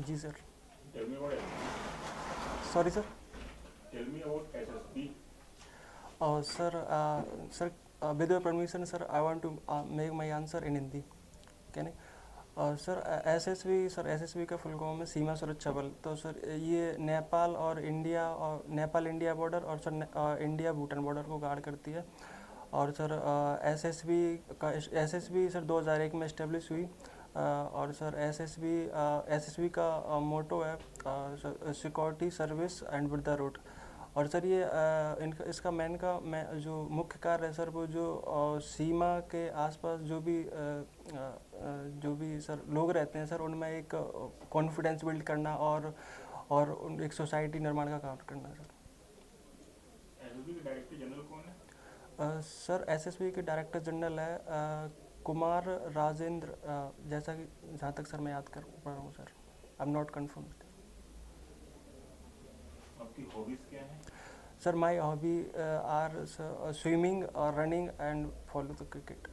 Ji sir. Tell me about SSB. Sorry sir. Tell me about SSB. Sir, with your permission sir, I want to make my answer in Hindi. Can sir, SSB का full form है सीमा सुरक्षा बल। तो sir ये Nepal India border और sir India Bhutan border को guard करती है। और sir SSB sir 2001 में इस्टेब्लिश हुई। और सर एसएसबी का मोटो है security service and with the route. और सर ये इनका इसका जो मुख्य कार्य है सर, वो जो सीमा के आसपास जो भी सर लोग रहते हैं सर, उनमें एक कॉन्फिडेंस बिल्ड करना और एक सोसाइटी निर्माण का काम करना है सर। SSB के डायरेक्टर जनरल कौन है? सर एसएसबी के डायरेक्टर जनरल है कुमार राजेंद्र, जैसा कि जहाँ तक सर मैं याद कर पा रहा हूँ sir. I am not confirm. आपकी हॉबीज क्या है? Sir my hobby are swimming और running and follow the cricket.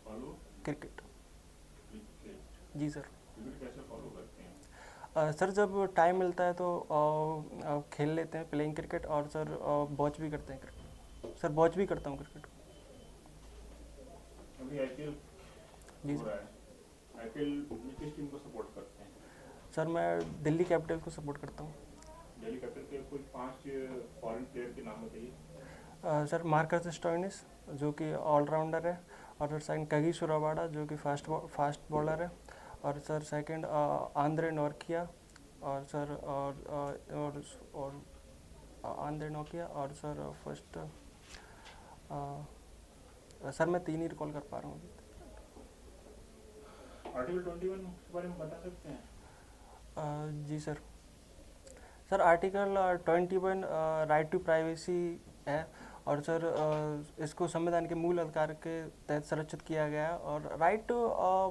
Follow cricket. Cricket. जी सर। क्रिकेट कैसे फॉलो करते हैं? सर जब टाइम मिलता है तो खेल लेते हैं प्लेइंग क्रिकेट। और सर वॉच भी करते हैं क्रिकेट। सर वॉच भी करता हूँ क्रिकेट। अभी आईपीएल जी हो सर। रहा है। आईपीएल में किस टीम को सपोर्ट करते हैं? सर मैं दिल्ली कैपिटल को सपोर्ट करता हूँ। दिल्ली कैपिटल के कोई 5 फॉरेन प्लेयर के नाम बताइए। सर मार्कस स्टोइनिस जो कि ऑलराउंडर है। और सर सेकंड कगी सुरावाड़ा जो कि फास्ट बॉलर है। और सर सेकंड आंद्रे नोर्किया। और सर और आंद्रे नोकिया। और सर फर्स्ट सर मैं 3 ही रिकॉल कर पा रहा हूँ अभी। आर्टिकल 21 के बारे में बता सकते हैं? जी sir. Sir article 21 right to privacy है। और सर इसको संविधान के मूल अधिकार के तहत संरक्षित किया गया है। और राइट टू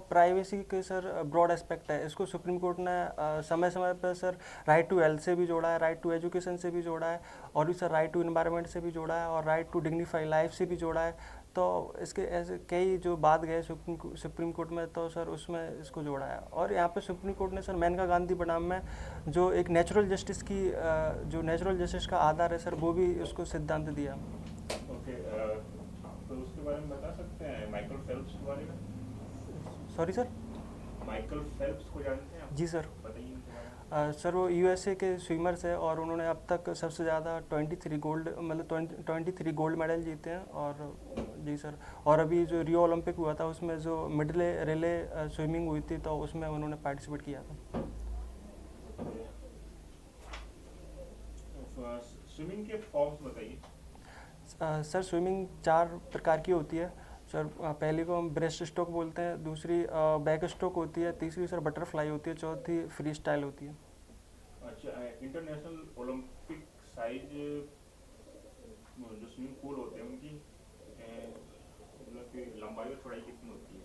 प्राइवेसी के सर ब्रॉड एस्पेक्ट है। इसको सुप्रीम कोर्ट ने समय समय पर सर राइट टू हेल्थ से भी जोड़ा है, राइट टू एजुकेशन से भी जोड़ा है, और भी सर राइट टू इन्वायरमेंट से भी जोड़ा है, और राइट टू डिग्निफाई लाइफ से भी जोड़ा है। तो इसके ऐसे कई जो बात गए सुप्रीम कोर्ट में, तो सर उसमें इसको जोड़ा है। और यहाँ पे सुप्रीम कोर्ट ने सर मेनका गांधी बनाम में जो एक नेचुरल जस्टिस का आधार है सर, वो भी उसको सिद्धांत दिया। ओके। तो उसके बारे में बता सकते हैं माइकल फेल्प्स के बारे में? Sorry sir. माइकल फेल्प्स को जानते हैं आप? जी सर। बताइए उनके बारे में। सर वो यूएसए के स्विमर्स है, और उन्होंने अब तक सबसे ज़्यादा 23 गोल्ड मेडल जीते हैं। और जी सर। और अभी जो रियो ओलंपिक हुआ था उसमें जो मिड रिले स्विमिंग हुई थी, तो उसमें उन्होंने पार्टिसिपेट किया था। स्विमिंग के फॉर्म्स बताइए। सर स्विमिंग 4 प्रकार की होती है सर। पहली को हम ब्रेस्ट स्ट्रोक बोलते हैं, दूसरी बैक स्ट्रोक होती है, तीसरी सर बटरफ्लाई होती है, चौथी फ्री स्टाइल होती है। अच्छा, इंटरनेशनल ओलंपिक साइज जो स्विमिंग पूल होते हैं उनकी मतलब कि लंबाई और चौड़ाई कितनी होती है?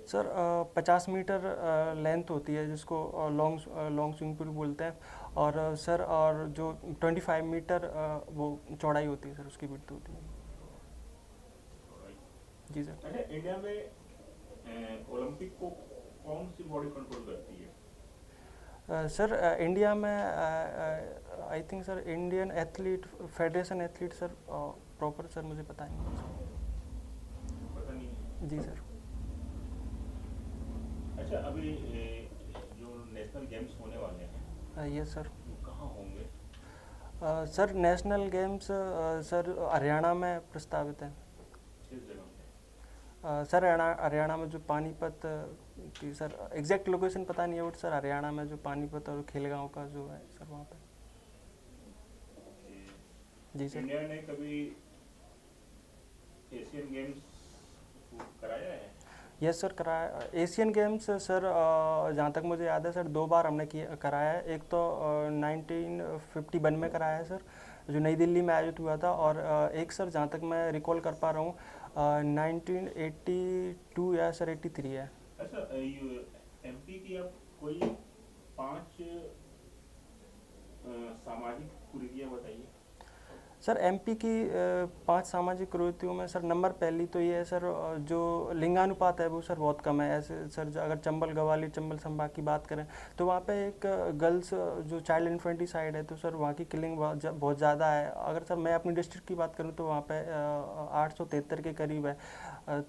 सर 50 मीटर लेंथ होती है, जिसको लॉन्ग स्विमिंग पूल बोलते हैं। और सर और जो 25 मीटर वो चौड़ाई होती है सर, उसकी विड्थ होती है। चौड़ाई। जी सर। अच्छा, इंडिया में ओलंपिक को कौन सी बॉडी कंट्रोल करती है? सर इंडिया में I think sir Indian athlete federation athlete sir, proper sir मुझे पता नहीं है। पता नहीं है। जी सर। अच्छा, अभी जो नेशनल गेम्स होने वाले हैं यस सर। वो कहाँ होंगे? Sir national games sir Haryana में प्रस्तावित है। किस जगह पे? सर हरियाणा में जो पानीपत की सर एग्जैक्ट लोकेशन पता नहीं है, बट सर हरियाणा में जो पानीपत और खेलगांव का जो है सर वहाँ पे। जी सर। इंडिया ने कभी एशियन गेम्स कराया है? यस सर, कराया। एशियन गेम्स सर जहाँ तक मुझे याद है सर 2 बार हमने कराया है। एक तो 1951 में कराया है सर, जो नई दिल्ली में आयोजित हुआ था। और एक सर जहाँ तक मैं रिकॉल कर पा रहा हूँ 1982 या सर 83 है। अच्छा, एमपी की अब कोई 5 सामाजिक कुरीतियां बताइए। सर एमपी की 5 सामाजिक कुरीतियों में सर नंबर पहली तो ये है सर, जो लिंगानुपात है वो सर बहुत कम है। ऐसे सर अगर चंबल ग्वालियर चंबल संभाग की बात करें तो वहाँ पे एक गर्ल्स जो चाइल्ड इन्फेंटिसाइड है तो सर वहाँ की किलिंग बहुत ज़्यादा है। अगर सर मैं अपनी डिस्ट्रिक्ट की बात करूँ तो वहाँ पे 873 के करीब है।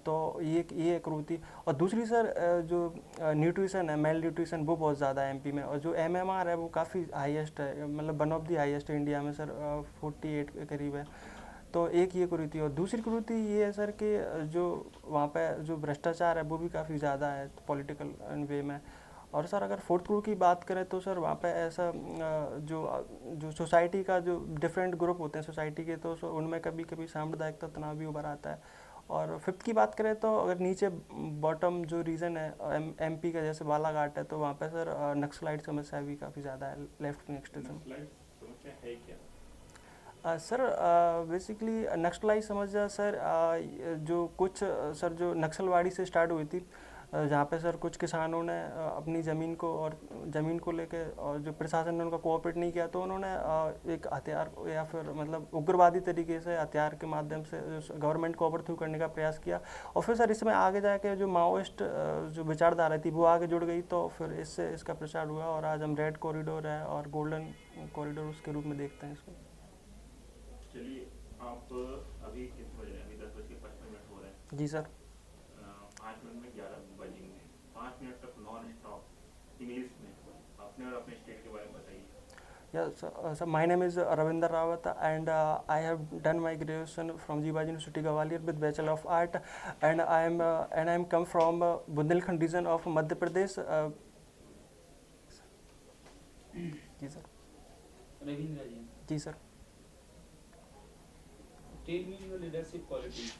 तो ये एक कुरीति। और दूसरी सर जो न्यूट्रिशन है, मेल न्यूट्रिशन वो बहुत ज़्यादा है एमपी में। और जो एमएमआर है वो काफ़ी हाईएस्ट है, मतलब one of the highest India में सर, 48 के करीब है। तो एक ये कुरीति। और दूसरी कुरीति ये है सर कि जो वहाँ पे जो भ्रष्टाचार है वो भी काफ़ी ज़्यादा है पॉलिटिकल वे में। और सर अगर फोर्थ ग्रुप की बात करें तो सर वहाँ पे ऐसा जो सोसाइटी का जो डिफरेंट ग्रुप होते हैं सोसाइटी के, तो उनमें कभी कभी सांप्रदायिकता तनाव भी उभर आता है। और फिफ्थ की बात करें तो अगर नीचे बॉटम जो रीजन है एमपी का, जैसे बालाघाट है, तो वहाँ पे सर नक्सलाइट समस्या भी काफ़ी ज़्यादा है, लेफ्ट विंग एक्सट्रीमिज्म। नक्सलाइट समस्या है क्या? सर बेसिकली नक्सलाइट समस्या सर जो कुछ सर जो नक्सलवाड़ी से स्टार्ट हुई थी, जहाँ पे सर कुछ किसानों ने अपनी ज़मीन को लेके, और जो प्रशासन ने उनका कोऑपरेट नहीं किया तो उन्होंने एक हथियार या फिर मतलब उग्रवादी तरीके से हथियार के माध्यम से गवर्नमेंट को ओवरथ्रो करने का प्रयास किया। और फिर सर इसमें आगे जाके जो माओइस्ट जो विचारधारा थी वो आगे जुड़ गई, तो फिर इससे इसका प्रचार हुआ और आज हम रेड कॉरिडोर है और गोल्डन कॉरिडोर उसके रूप में देखते हैं इसको। चलिए, आप अभी कितने बजे हैं? अभी 10:55 हो रहे हैं। जी सर। 5 मिनट में 11 बजेंगे। 5 मिनट तक नॉन स्टॉप इंग्लिश में अपने और अपने स्टेट के बारे में बताइए। Yes, so my name is Ravinder Rawat, and I have done my graduation from Jivaji University Gwalior with Bachelor of Art, and I am come from Bundelkhand region of Madhya Pradesh. जी sir. Ravindra ji, जी sir. tell me your leadership qualities.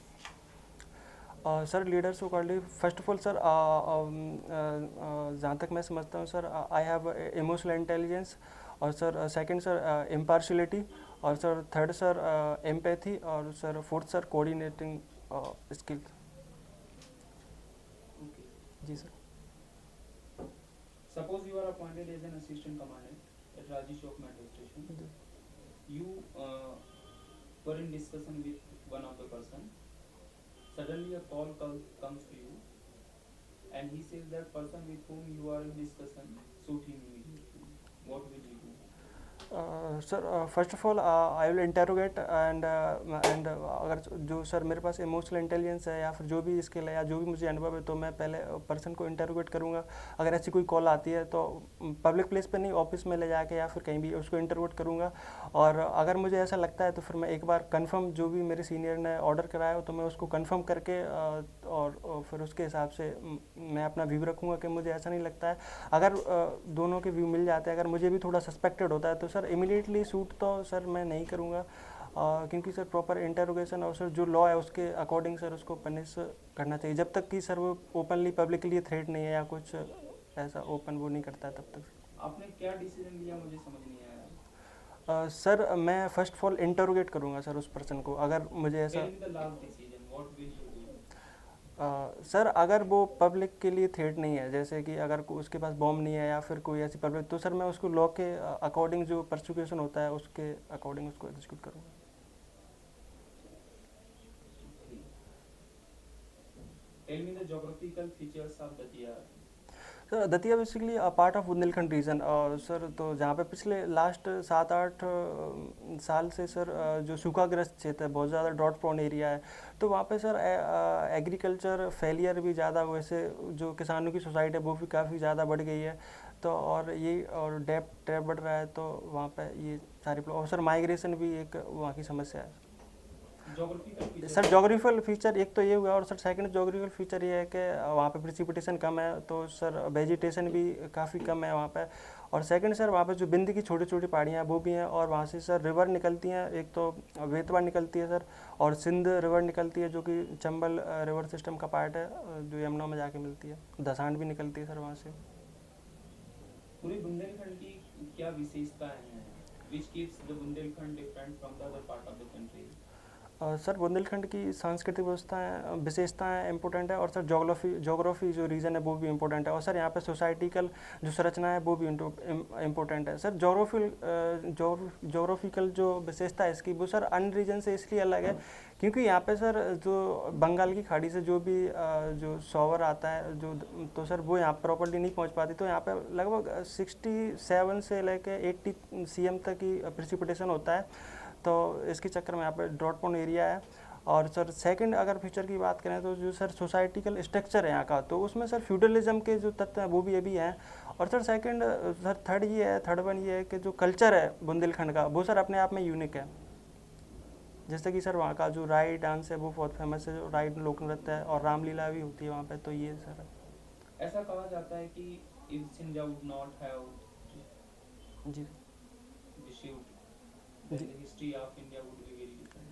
Sir leadership quality, first of all sir जहाँ तक मैं समझता हूँ sir, I have emotional intelligence, और sir second sir impartiality, और sir third sir empathy, और sir fourth sir coordinating skill. Okay. जी sir. Suppose you are appointed as an assistant commandant at Raji Chowk metro station. You were in discussion with one of the person. Suddenly a call comes to you, and he says that person with whom you are in discussion, shoot him immediately. What will you do? Sir first of all I will interrogate and अगर जो sir मेरे पास emotional intelligence है या फिर जो भी skill है या जो भी मुझे अनुभव है, तो मैं पहले पर्सन को इंटेरोगेट करूँगा। अगर ऐसी कोई कॉल आती है तो पब्लिक प्लेस पे नहीं, ऑफिस में ले जाके या फिर कहीं भी उसको इंटरोगेट करूँगा। और अगर मुझे ऐसा लगता है तो फिर मैं एक बार कंफर्म, जो भी मेरे सीनियर ने ऑर्डर कराया हो तो मैं उसको कंफर्म करके और फिर उसके हिसाब से मैं अपना व्यू रखूँगा कि मुझे ऐसा नहीं लगता है। अगर दोनों के व्यू मिल जाते हैं, अगर मुझे भी थोड़ा सस्पेक्टेड होता है तो सर इमीडिएटली शूट तो सर मैं नहीं करूँगा, क्योंकि सर प्रॉपर इंटरोगेशन और सर जो लॉ है उसके अकॉर्डिंग सर उसको पनिश करना चाहिए, जब तक कि सर वो ओपनली पब्लिकली थ्रेट नहीं है या कुछ ऐसा ओपन वो नहीं करता है तब तक। आपने क्या डिसीजन लिया मुझे समझ नहीं आया। सर मैं फर्स्ट ऑफ ऑल इंटरोगेट करूँगा सर उस पर्सन को, अगर मुझे ऐसा Tell me the last decision. What will you do? Sir अगर वो पब्लिक के लिए थ्रेट नहीं है, जैसे कि अगर उसके पास बॉम्ब नहीं है या फिर कोई ऐसी पब्लिक, तो सर मैं उसको लॉ के अकॉर्डिंग जो प्रोसिक्यूशन होता है उसके अकॉर्डिंग उसको एग्जीक्यूट करूँगा। Tell me the geographical features of Datia. Sir Datia basically part of Bundelkhand region, और सर तो जहाँ पे पिछले लास्ट 7-8 साल से सर जो सूखाग्रस्त क्षेत्र है, बहुत ज़्यादा ड्रॉट प्रोन एरिया है, तो वहाँ पे सर एग्रीकल्चर फेलियर भी ज़्यादा, वैसे जो किसानों की सोसाइटी है वो भी काफ़ी ज़्यादा बढ़ गई है, तो और डेप्थ ट्रैप बढ़ रहा है, तो वहाँ पे ये सारी और सर माइग्रेशन भी एक वहाँ की समस्या है। Geographical features. Sir geographical feature एक तो ये हुआ, और सर सेकंड जोग्राफिकल फीचर ये है कि वहाँ पे प्रेसिपिटेशन कम है, तो सर वेजिटेशन भी काफ़ी कम है वहाँ पे। और सेकंड सर वहाँ पे जो बिंद की छोटी छोटी पहाड़ियाँ वो भी हैं, और वहाँ से सर रिवर निकलती हैं, एक तो बेतवा निकलती है सर, और सिंध रिवर निकलती है जो कि चंबल रिवर सिस्टम का पार्ट है, जो यमुना में जाके मिलती है। दसांड भी निकलती है सर वहाँ से। पूरे बुंदेलखंड की क्या विशेषताएं हैं? Which keeps the Bundelkhand different from the other part of the country? Sir Bundelkhand की सांस्कृतिक व्यवस्थाएं विशेषताएं इम्पोर्टेंट है, और सर जोग्राफी जो रीजन है वो भी इम्पोर्टेंट है, और सर यहाँ पे सोसाइटिकल जो संरचना है वो भी इम्पोर्टेंट है। सर जोग्राफिकल जो विशेषता है इसकी, वो सर अन्य रीजन से इसलिए अलग है क्योंकि यहाँ पे सर जो बंगाल की खाड़ी से जो भी जो शॉवर आता है जो, तो सर वो यहाँ प्रॉपर्ली नहीं पहुँच पाती, तो यहाँ पे लगभग 67 से लेके 80 cm तक की प्रेसिपिटेशन होता है, तो इसके चक्कर में यहाँ पे ड्रॉट प्रोन एरिया है। और सर सेकंड अगर फीचर की बात करें तो जो सर सोसाइटिकल स्ट्रक्चर है यहाँ का, तो उसमें सर फ्यूडलिज्म के जो तत्व हैं वो भी अभी हैं। और sir second sir third one ये है कि जो कल्चर है बुंदेलखंड का वो सर अपने आप में यूनिक है। जैसे कि सर वहाँ का जो राई डांस है वो बहुत फेमस है, जो राई लोक नृत्य है, और रामलीला भी होती है वहाँ पे, तो ये सर ऐसा कहा जाता है कि if Sindhya would not have ji received, then ji the history of India would be very different.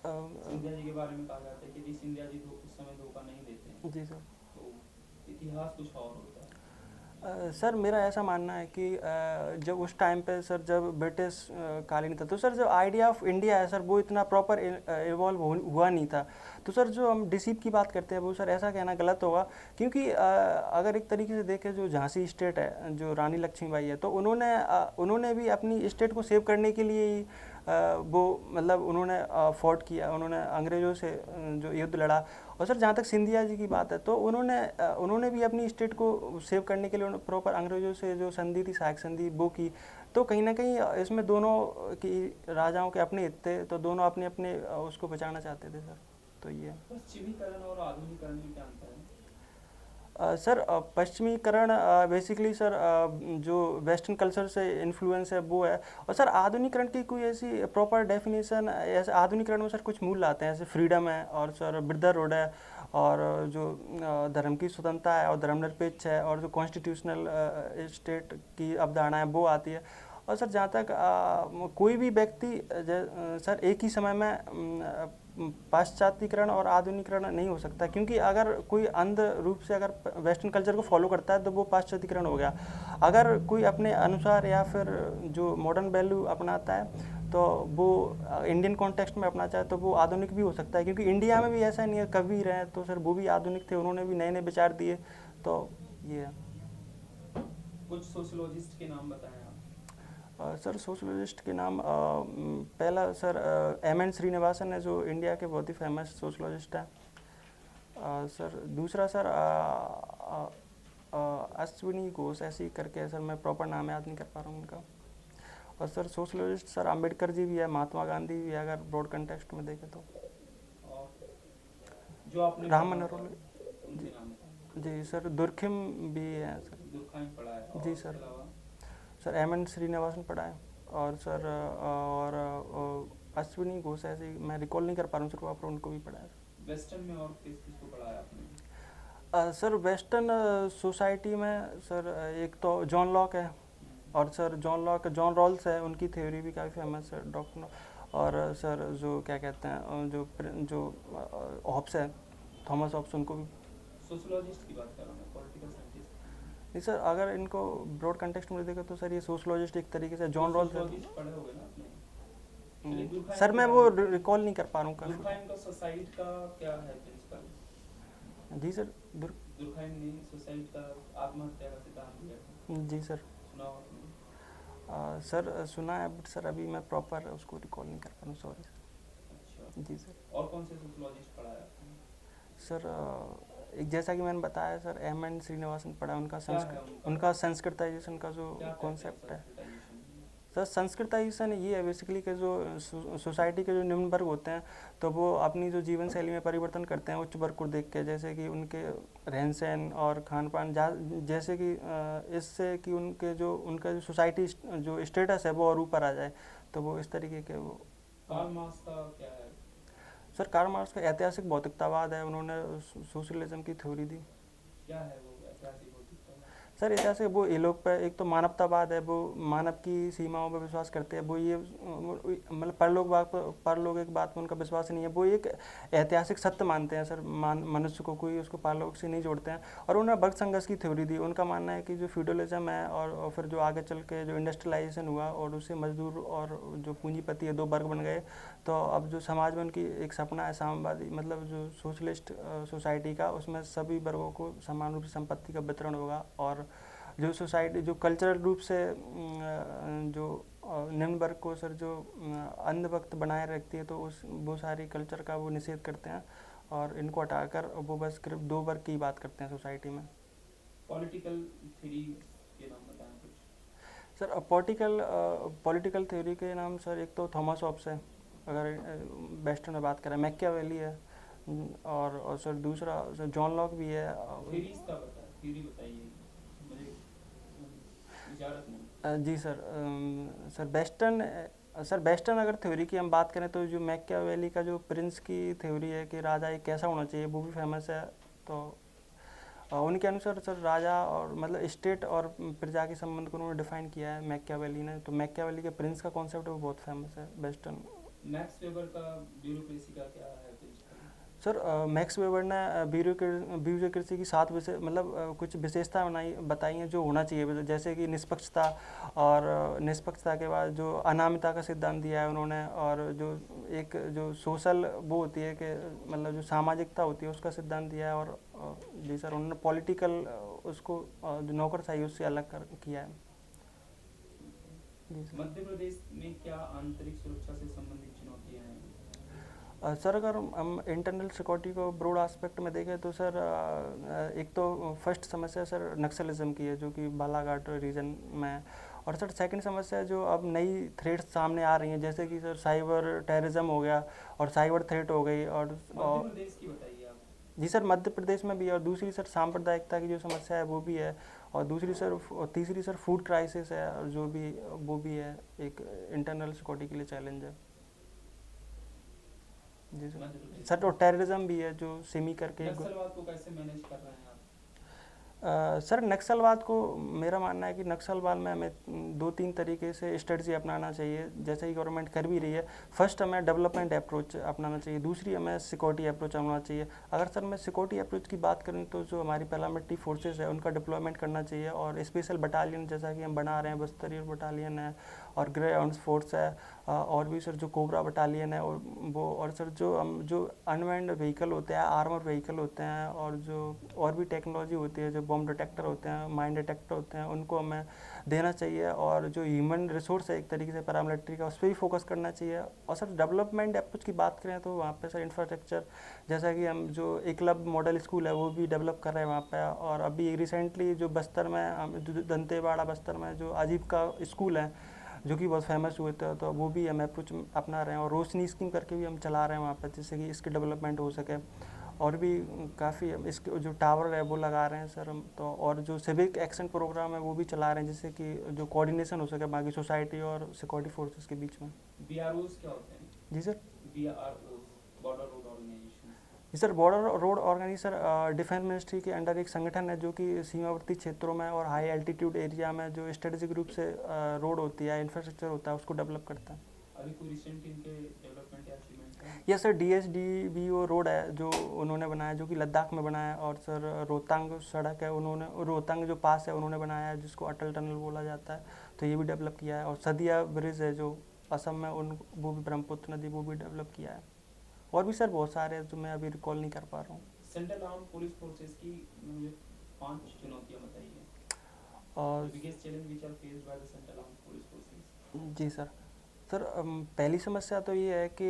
अ, सिंधिया जी के बारे में कहा जाता है कि यदि सिंधिया जी उस समय धोखा नहीं देते हैं जी सर। तो इतिहास कुछ और होता है। सर मेरा ऐसा मानना है कि जब उस टाइम पे सर जब ब्रिटिश कालीन था, तो सर जो आइडिया ऑफ इंडिया है सर वो इतना प्रॉपर इवॉल्व हुआ नहीं था। तो सर जो हम डिसीप की बात करते हैं वो सर ऐसा कहना गलत होगा, क्योंकि अगर एक तरीके से देखें जो झांसी स्टेट है जो रानी लक्ष्मीबाई है, तो उन्होंने भी अपनी स्टेट को सेव करने के लिए ही वो मतलब उन्होंने फॉट किया, उन्होंने अंग्रेज़ों से जो युद्ध लड़ा। और सर जहाँ तक सिंधिया जी की बात है, तो उन्होंने भी अपनी स्टेट को सेव करने के लिए प्रॉपर अंग्रेज़ों से जो संधि थी, सहायक संधि, वो की। तो कहीं ना कहीं इसमें दोनों की राजाओं के अपने हित थे, तो दोनों अपने अपने उसको बचाना चाहते थे सर, तो ये पश्चिमीकरण और आधुनिकरण में क्या अंतर है? सर पश्चिमीकरण बेसिकली सर जो वेस्टर्न कल्चर से इन्फ्लुएंस है वो है। और सर आधुनिकरण की कोई ऐसी प्रॉपर डेफिनेशन, ऐसे आधुनिकरण में सर कुछ मूल लाते हैं, जैसे फ्रीडम है, और सर ब्रदरहुड है, और जो धर्म की स्वतंत्रता है, और धर्मनिरपेक्ष है, और जो कॉन्स्टिट्यूशनल स्टेट की अवधारणा है वो आती है। और सर जहाँ तक कोई भी व्यक्ति सर एक ही समय में पाश्चात्यकरण और आधुनिकरण नहीं हो सकता, क्योंकि अगर कोई अंध रूप से अगर वेस्टर्न कल्चर को फॉलो करता है तो वो पाश्चात्यकरण हो गया। अगर कोई अपने अनुसार या फिर जो मॉडर्न वैल्यू अपनाता है तो वो इंडियन कॉन्टेक्स्ट में अपना चाहे तो वो आधुनिक भी हो सकता है, क्योंकि इंडिया में भी ऐसा नहीं है, कबीर हैं तो सर वो भी आधुनिक थे, उन्होंने भी नए नए विचार दिए, तो ये है। कुछ सोशियोलॉजिस्ट के नाम बताएं आप। सर सोशलोजिस्ट के नाम पहला सर एम.एन. श्रीनिवासन है, जो इंडिया के बहुत ही फेमस सोशलोजिस्ट है। सर दूसरा सर अश्विनी घोष ऐसी करके है, सर मैं प्रॉपर नाम याद नहीं कर पा रहा हूँ उनका। और सर सोशलोजिस्ट सर अम्बेडकर जी भी है, महात्मा गांधी भी है, अगर ब्रॉड कंटेक्स्ट में देखें तो। और जो आपने राम पढ़ा मनोहर था, उनके नाम बताएं। जी सर, दुर्खिम भी है सर। दुर्खाइम पढ़ा है और जी सर। उसके अलावा सर एम.एन. श्रीनिवासन पढ़ा है, और सर और अश्विनी घोष ऐसे मैं रिकॉल नहीं कर पा रहा हूँ सर, वहाँ पर उनको भी पढ़ा है। वेस्टर्न में और किस किस को पढ़ा है आपने? सर वेस्टर्न सोसाइटी में सर एक तो जॉन लॉक है, और सर जॉन रॉल्स है, उनकी थ्योरी भी काफ़ी फेमस है, डॉक्टर। और सर जो क्या कहते हैं जो हॉब्स है, थॉमस हॉब्स, उनको भी। सोशियोलॉजिस्ट की बात कर रहा हूँ मैं, पॉलिटिकल साइंटिस्ट। नहीं सर, अगर इनको ब्रॉड कंटेक्स्ट में देखा तो सर ये सोशलॉजिस्ट एक तरीके से जॉन रॉल्स है। सोशियोलॉजिस्ट पढ़े होंगे ना आपने? चलिए, दुर्खाइम सर की मैं बात वो करें। रिकॉल नहीं कर पा रहा हूँ काफ़ी। दुर्खाइम का सोसाइटी का क्या है प्रिंसिपल? जी सर। दुर्खाइम ने सोसाइटी का आत्महत्या का सिद्धांत दिया था, जी सर। सुना हो आपने? सर सुना है, बट सर अभी मैं प्रॉपर उसको रिकॉल नहीं कर पा रहा हूँ, सॉरी सर। अच्छा, जी सर। और कौन से सोशियोलॉजिस्ट पढ़ा है आपने? सर एक जैसा कि मैंने बताया सर, एम.एन. श्रीनिवासन पढ़ा, क्या है उनका संस्कृताइजेशन का जो क्या कहते हैं कॉन्सेप्ट है। संस्कृताइजेशन? सर संस्कृताइजेशन ये है बेसिकली कि जो सोसाइटी के जो निम्न वर्ग होते हैं, तो वो अपनी जो जीवन शैली में परिवर्तन करते हैं उच्च वर्ग को देख के, जैसे कि उनके रहन सहन और खान पान, जैसे कि इससे कि उनका जो सोसाइटी जो स्टेटस है वो और ऊपर आ जाए, तो वो इस तरीके के वो। कार्ल मार्क्स का क्या है? सर कार्ल मार्क्स का ऐतिहासिक भौतिकतावाद है, उन्होंने सोशलिज्म की थ्योरी दी। क्या है वो ऐतिहासिक भौतिकता? सर ऐतिहासिक वो ये लोग पे एक तो मानवतावाद है, वो मानव की सीमाओं पर विश्वास करते हैं, वो ये मतलब परलौकिक बात में उनका विश्वास नहीं है, वो एक ऐतिहासिक सत्य मानते हैं सर, मनुष्य को कोई उसको पारलौकिक से नहीं जोड़ते हैं। और उन्होंने वर्ग संघर्ष की थ्योरी दी। उनका मानना है कि जो फ्यूडलिज्म है और फिर जो आगे चल के जो इंडस्ट्रियलाइजेशन हुआ और उससे मजदूर और जो पूंजीपति है दो वर्ग बन गए, तो अब जो समाज में उनकी एक सपना है साम्यवादी, मतलब जो सोशलिस्ट सोसाइटी का, उसमें सभी वर्गों को समान रूप से संपत्ति का वितरण होगा। और जो सोसाइटी जो कल्चरल रूप से जो निम्न वर्ग को सर जो अंधभक्त बनाए रखती है, तो उस वो सारी कल्चर का वो निषेध करते हैं और इनको हटाकर वो बस सिर्फ दो वर्ग की बात करते हैं सोसाइटी में। पॉलिटिकल थ्योरी के नाम बताएं कुछ। सर पॉलिटिकल थ्योरी के नाम सर एक तो थॉमस हॉब्स है, अगर वेस्टर्न में बात करें, मैकियावेली है, और सर दूसरा सर जॉन लॉक भी है। थ्योरीज का थ्योरी बताइए, मुझे इजाजत नहीं। जी सर, सर वेस्टर्न अगर थ्योरी की हम बात करें तो जो मैकियावेली का जो प्रिंस की थ्योरी है कि राजा एक कैसा होना चाहिए, वो भी फेमस है। तो उनके अनुसार सर राजा और मतलब स्टेट और प्रजा के संबंध को उन्होंने डिफाइन किया है मैकियावेली ने। तो मैकियावेली के प्रिंस का कॉन्सेप्ट है वो बहुत फेमस है वेस्टर्न। मैक्स वेबर का ब्यूरोक्रेसी का क्या है प्रिंसिपल? सर मैक्स वेबर ने ब्यूरोक्रेसी की 7 विषय मतलब कुछ विशेषता बताई हैं जो होना चाहिए, जैसे कि निष्पक्षता, और निष्पक्षता के बाद जो अनामिता का सिद्धांत दिया है उन्होंने, और जो एक जो सोशल वो होती है कि मतलब जो सामाजिकता होती है उसका सिद्धांत दिया है। और जी सर उन्होंने पॉलिटिकल उसको जो नौकरशाही उससे अलग किया है। जी सर। मध्य प्रदेश में क्या आंतरिक सुरक्षा से संबंधित चुनौतियां हैं? सर अगर हम इंटरनल सिक्योरिटी को ब्रॉड एस्पेक्ट में देखें तो सर एक तो फर्स्ट समस्या सर नक्सलिज्म की है जो कि बालाघाट रीजन में है। और सर सेकंड समस्या जो अब नई थ्रेट्स सामने आ रही हैं, जैसे कि सर साइबर टेररिज्म हो गया और साइबर थ्रेट हो गई। और मध्य प्रदेश की बताइए आप। जी सर मध्य प्रदेश में भी है, और दूसरी सर सांप्रदायिकता की जो समस्या है वो भी है, और तीसरी सर फूड क्राइसिस है, और जो भी वो भी है एक इंटरनल सिक्योरिटी के लिए चैलेंज है। जी सर तो टेररिज्म भी है जो सिमी करके। नक्सलवाद को कैसे मैनेज कर रहे हैं आप? सर नक्सलवाद को मेरा मानना है कि नक्सलवाद में हमें 2-3 तरीके से स्ट्रेटजी अपनाना चाहिए, जैसे कि गवर्नमेंट कर भी रही है। फर्स्ट हमें डेवलपमेंट अप्रोच अपनाना चाहिए, दूसरी हमें सिक्योरिटी अप्रोच अपनाना चाहिए। अगर सर मैं सिक्योरिटी अप्रोच की बात करूँ तो जो हमारी पैरामिलिट्री फोर्सेस है उनका डिप्लॉयमेंट करना चाहिए, और स्पेशल बटालियन जैसा कि हम बना रहे हैं, बस्तरियर बटालियन है और ग्रे आर्म्स फोर्स है, और भी सर जो कोबरा बटालियन है, और वो, और सर जो अनमैन्ड व्हीकल होते हैं, आर्मर व्हीकल होते हैं, और जो और भी टेक्नोलॉजी होती है, जो बॉम्ब डिटेक्टर होते हैं, माइन डिटेक्टर होते हैं, उनको हमें देना चाहिए। और जो ह्यूमन रिसोर्स है एक तरीके से पैरामिलिट्री का, उस पर भी फोकस करना चाहिए। और सर डेवलपमेंट अप्रोच की बात करें तो वहाँ पे सर इंफ्रास्ट्रक्चर, जैसा कि हम जो एकलव्य मॉडल स्कूल है वो भी डेवलप कर रहे हैं वहाँ पे। और अभी रिसेंटली जो बस्तर में जो दंतेवाड़ा बस्तर में जो आजीविका स्कूल है जो कि बहुत फेमस हुए थे, तो वो भी हम अप्रोच अपना रहे हैं, और रोशनी स्कीम करके भी हम चला रहे हैं वहाँ पर, जिससे कि इसकी डेवलपमेंट हो सके। और भी काफ़ी इसके जो टावर है वो लगा रहे हैं सर हम तो, और जो सिविक एक्शन प्रोग्राम है वो भी चला रहे हैं, जिससे कि जो कोऑर्डिनेशन हो सके बाकी सोसाइटी और सिक्योरिटी फोर्सेस के बीच में। बीआरओस क्या होते हैं? जी sir. BROs border road organisation. जी sir border road organisation defence ministry के अंडर एक संगठन है जो कि सीमावर्ती क्षेत्रों में और हाई एल्टीट्यूड एरिया में जो स्ट्रेटेजिक रूप से रोड होती है, इंफ्रास्ट्रक्चर होता है, उसको डेवलप करता है। अभी कोई रिसेंट इनके डेवलपमेंट या अचीवमेंट है? यस सर DSDBO रोड है जो उन्होंने बनाया, जो कि लद्दाख में बनाया है। और सर रोहतांग सड़क है, उन्होंने रोहतांग जो पास है उन्होंने बनाया है, जिसको अटल टनल बोला जाता है, तो ये भी डेवलप किया है। और सदिया ब्रिज है जो असम में, वो भी ब्रह्मपुत्र नदी, वो भी डेवलप किया है। और भी सर बहुत सारे हैं जो मैं अभी रिकॉल नहीं कर पा रहा हूँ। सेंट्रल आर्म पुलिस फोर्सेस की मुझे 5 चुनौतियां बताइए। और biggest challenge which are faced by the central arm police forces. जी सर पहली समस्या तो ये है कि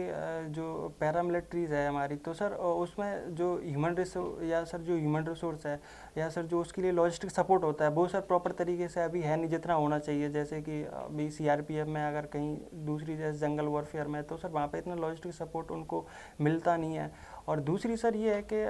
जो पैरामिलिट्रीज है हमारी, तो सर उसमें जो ह्यूमन रिसोर्स है या सर जो उसके लिए लॉजिस्टिक सपोर्ट होता है वो सर प्रॉपर तरीके से अभी है नहीं जितना होना चाहिए। जैसे कि अभी CRPF में अगर कहीं दूसरी जैसे जंगल वॉरफेयर में, तो सर वहाँ पे इतना लॉजिस्टिक सपोर्ट उनको मिलता नहीं है। और दूसरी सर ये है कि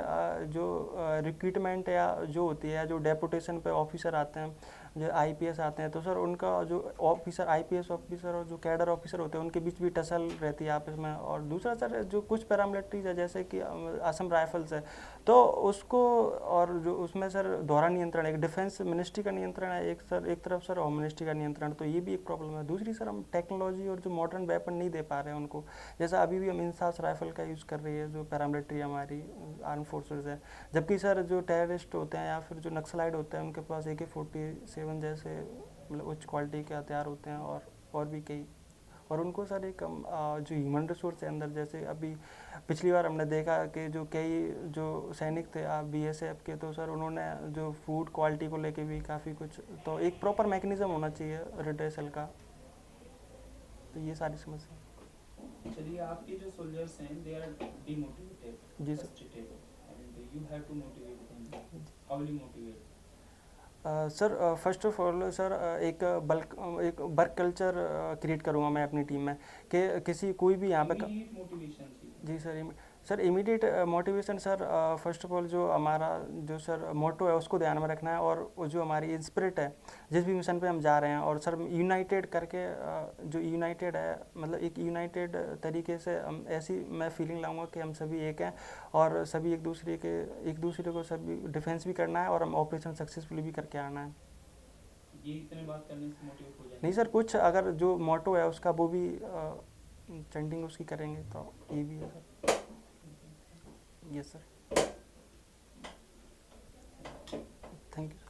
जो रिक्रूटमेंट या जो होती है, जो डेपुटेशन पे ऑफिसर आते हैं, जो आईपीएस आते हैं, तो सर उनका जो ऑफिसर, आईपीएस ऑफिसर और जो कैडर ऑफिसर होते हैं उनके बीच भी टसल रहती है आपस में। और दूसरा सर जो कुछ पैरामिलिट्रीज है जैसे कि असम राइफल्स है, तो उसको, और जो उसमें सर दोहरा नियंत्रण है, एक डिफेंस मिनिस्ट्री का नियंत्रण है एक सर, एक तरफ सर होम मिनिस्ट्री का नियंत्रण, तो ये भी एक प्रॉब्लम है। दूसरी सर हम टेक्नोलॉजी और जो मॉडर्न वेपन नहीं दे पा रहे हैं उनको, जैसा अभी भी हम इंसास राइफल का यूज़ कर रही है जो पैरामिलिट्री हमारी आर्म फोर्सेज है, जबकि सर जो टेररिस्ट होते हैं या फिर जो नक्सलाइट होते हैं उनके पास AK-47 जैसे मतलब उच्च क्वालिटी के हथियार होते हैं, और भी कई। और उनको सर एक जो ह्यूमन रिसोर्स है अंदर, जैसे अभी पिछली बार हमने देखा कि जो कई जो सैनिक थे BSF के, तो सर उन्होंने जो फूड क्वालिटी को लेके भी काफ़ी कुछ, तो एक प्रॉपर मैकेनिज्म होना चाहिए रिड्रेसल का, तो ये सारी समस्या। चलिए, आपके जो सोल्जर्स हैं दे आर डिमोटिवेटेड, जी sir. Frustrated, and you have to motivate them. How will you motivate? Sir first of all sir एक वर्क कल्चर क्रिएट करूँगा मैं अपनी टीम में, कि किसी कोई भी यहाँ पे इमीडिएट मोटिवेशन चाहिए। जी sir immediate motivation sir, first of all जो हमारा जो सर मोटो है उसको ध्यान में रखना है, और वो जो हमारी स्पिरिट है जिस भी मिशन पे हम जा रहे हैं, और सर यूनाइटेड करके जो यूनाइटेड है, मतलब एक यूनाइटेड तरीके से हम ऐसी मैं फीलिंग लाऊंगा कि हम सभी एक हैं, और सभी एक दूसरे को सभी डिफेंस भी करना है, और हम ऑपरेशन सक्सेसफुली भी करके आना है। ये इतने बात करने से मोटिवेट हो जाएंगे? नहीं सर, कुछ अगर जो मोटो है उसका वो भी चेंटिंग उसकी करेंगे, तो ये भी है sir. Yes sir, thank you.